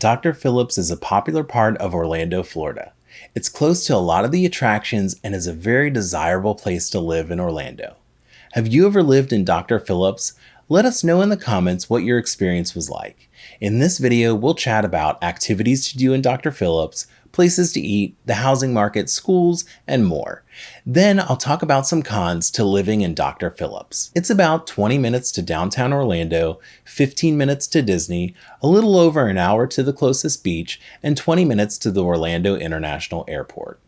Dr. Phillips is a popular part of Orlando, Florida. It's close to a lot of the attractions and is a very desirable place to live in Orlando. Have you ever lived in Dr. Phillips? Let us know in the comments what your experience was like. In this video, we'll chat about activities to do in Dr. Phillips, places to eat, the housing market, schools, and more. Then I'll talk about some cons to living in Dr. Phillips. It's about 20 minutes to downtown Orlando, 15 minutes to Disney, a little over an hour to the closest beach, and 20 minutes to the Orlando International Airport.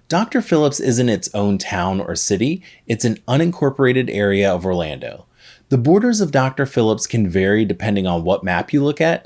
Dr. Phillips isn't its own town or city, it's an unincorporated area of Orlando. The borders of Dr. Phillips can vary depending on what map you look at.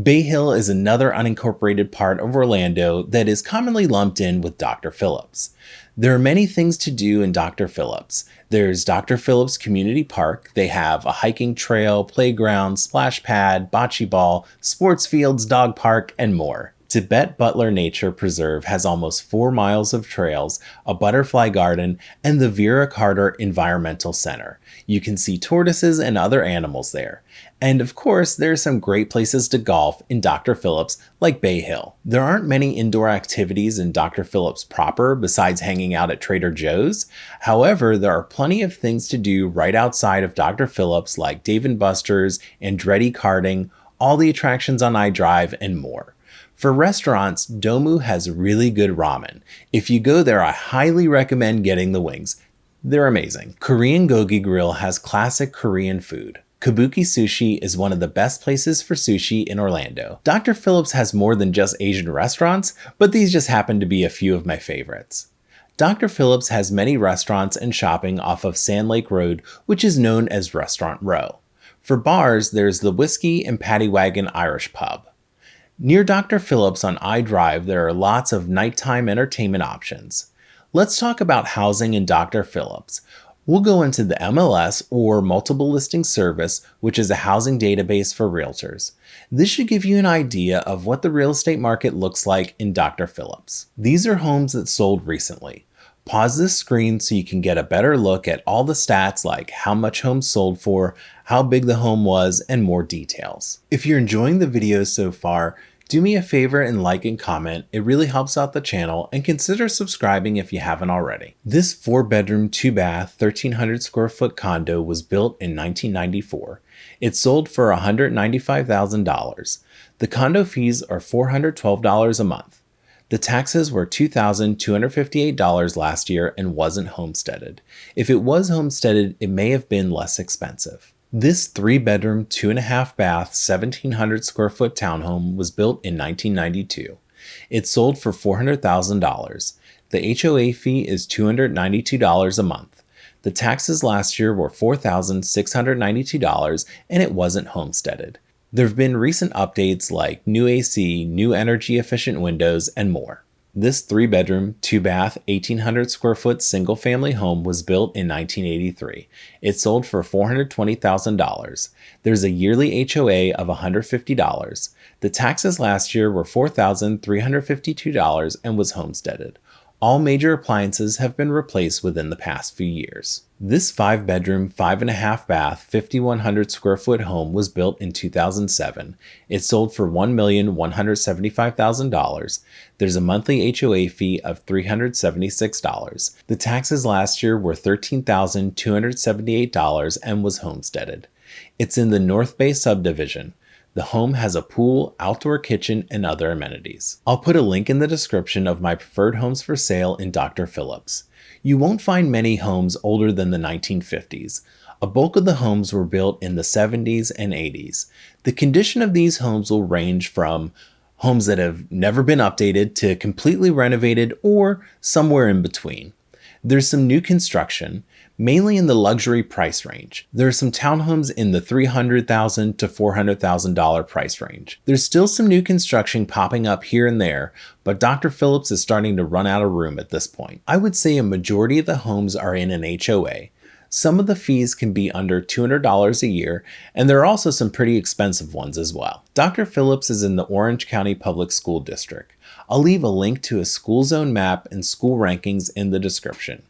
Bay Hill is another unincorporated part of Orlando that is commonly lumped in with Dr. Phillips. There are many things to do in Dr. Phillips. There's Dr. Phillips Community Park. They have a hiking trail, playground, splash pad, bocce ball, sports fields, dog park, and more. Tibet Butler Nature Preserve has almost 4 miles of trails, a butterfly garden, and the Vera Carter Environmental Center. You can see tortoises and other animals there. And of course, there are some great places to golf in Dr. Phillips, like Bay Hill. There aren't many indoor activities in Dr. Phillips proper besides hanging out at Trader Joe's. However, there are plenty of things to do right outside of Dr. Phillips, like Dave & Buster's, Andretti karting, all the attractions on iDrive, and more. For restaurants, Domu has really good ramen. If you go there, I highly recommend getting the wings. They're amazing. Korean Gogi Grill has classic Korean food. Kabuki Sushi is one of the best places for sushi in Orlando. Dr. Phillips has more than just Asian restaurants, but these just happen to be a few of my favorites. Dr. Phillips has many restaurants and shopping off of Sand Lake Road, which is known as Restaurant Row. For bars, there's the Whiskey and Paddy Wagon Irish Pub. Near Dr. Phillips on iDrive, there are lots of nighttime entertainment options. Let's talk about housing in Dr. Phillips. We'll go into the MLS, or Multiple Listing Service, which is a housing database for realtors. This should give you an idea of what the real estate market looks like in Dr. Phillips. These are homes that sold recently. Pause this screen so you can get a better look at all the stats like how much homes sold for, how big the home was, and more details. If you're enjoying the videos so far, do me a favor and like and comment. It really helps out the channel, and consider subscribing if you haven't already. This 4-bedroom, 2-bath, 1,300 square foot condo was built in 1994. It sold for $195,000. The condo fees are $412 a month. The taxes were $2,258 last year and wasn't homesteaded. If it was homesteaded, it may have been less expensive. This 3-bedroom, 2.5-bath, 1,700 square foot townhome was built in 1992. It sold for $400,000. The HOA fee is $292 a month. The taxes last year were $4,692 and it wasn't homesteaded. There have been recent updates like new AC, new energy efficient windows, and more. This 3-bedroom, 2-bath, 1,800 square foot single family home was built in 1983. It sold for $420,000. There's a yearly HOA of $150. The taxes last year were $4,352 and was homesteaded. All major appliances have been replaced within the past few years. This 5-bedroom, 5.5-bath, 5,100 square foot home was built in 2007. It sold for $1,175,000. There's a monthly HOA fee of $376. The taxes last year were $13,278 and was homesteaded. It's in the North Bay subdivision. The home has a pool, outdoor kitchen, and other amenities. I'll put a link in the description of my preferred homes for sale in Dr. Phillips. You won't find many homes older than the 1950s. A bulk of the homes were built in the 70s and 80s. The condition of these homes will range from homes that have never been updated to completely renovated or somewhere in between. There's some new construction, mainly in the luxury price range. There are some townhomes in the $300,000 to $400,000 price range. There's still some new construction popping up here and there, but Dr. Phillips is starting to run out of room at this point. I would say a majority of the homes are in an HOA. Some of the fees can be under $200 a year, and there are also some pretty expensive ones as well. Dr. Phillips is in the Orange County Public School District. I'll leave a link to a school zone map and school rankings in the description.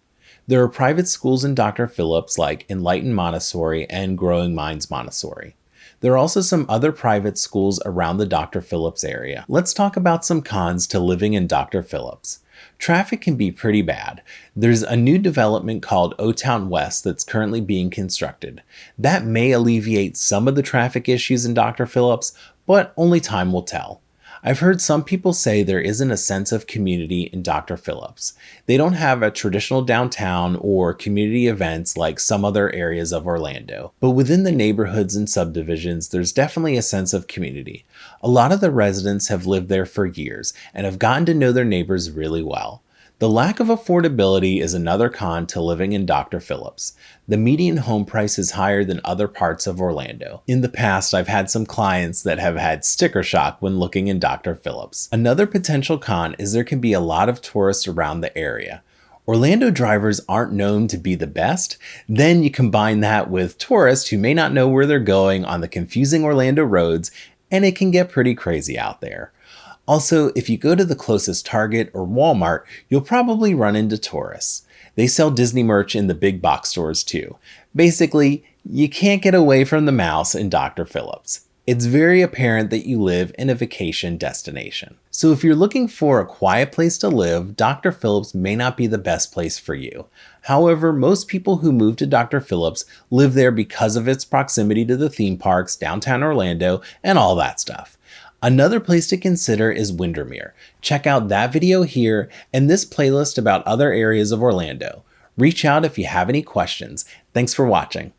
There are private schools in Dr. Phillips like Enlightened Montessori and Growing Minds Montessori. There are also some other private schools around the Dr. Phillips area. Let's talk about some cons to living in Dr. Phillips. Traffic can be pretty bad. There's a new development called O-Town West that's currently being constructed. That may alleviate some of the traffic issues in Dr. Phillips, but only time will tell. I've heard some people say there isn't a sense of community in Dr. Phillips. They don't have a traditional downtown or community events like some other areas of Orlando. But within the neighborhoods and subdivisions, there's definitely a sense of community. A lot of the residents have lived there for years and have gotten to know their neighbors really well. The lack of affordability is another con to living in Dr. Phillips. The median home price is higher than other parts of Orlando. In the past, I've had some clients that have had sticker shock when looking in Dr. Phillips. Another potential con is there can be a lot of tourists around the area. Orlando drivers aren't known to be the best. Then you combine that with tourists who may not know where they're going on the confusing Orlando roads, and it can get pretty crazy out there. Also, if you go to the closest Target or Walmart, you'll probably run into tourists. They sell Disney merch in the big box stores too. Basically, you can't get away from the mouse in Dr. Phillips. It's very apparent that you live in a vacation destination. So if you're looking for a quiet place to live, Dr. Phillips may not be the best place for you. However, most people who move to Dr. Phillips live there because of its proximity to the theme parks, downtown Orlando, and all that stuff. Another place to consider is Windermere. Check out that video here and this playlist about other areas of Orlando. Reach out if you have any questions. Thanks for watching.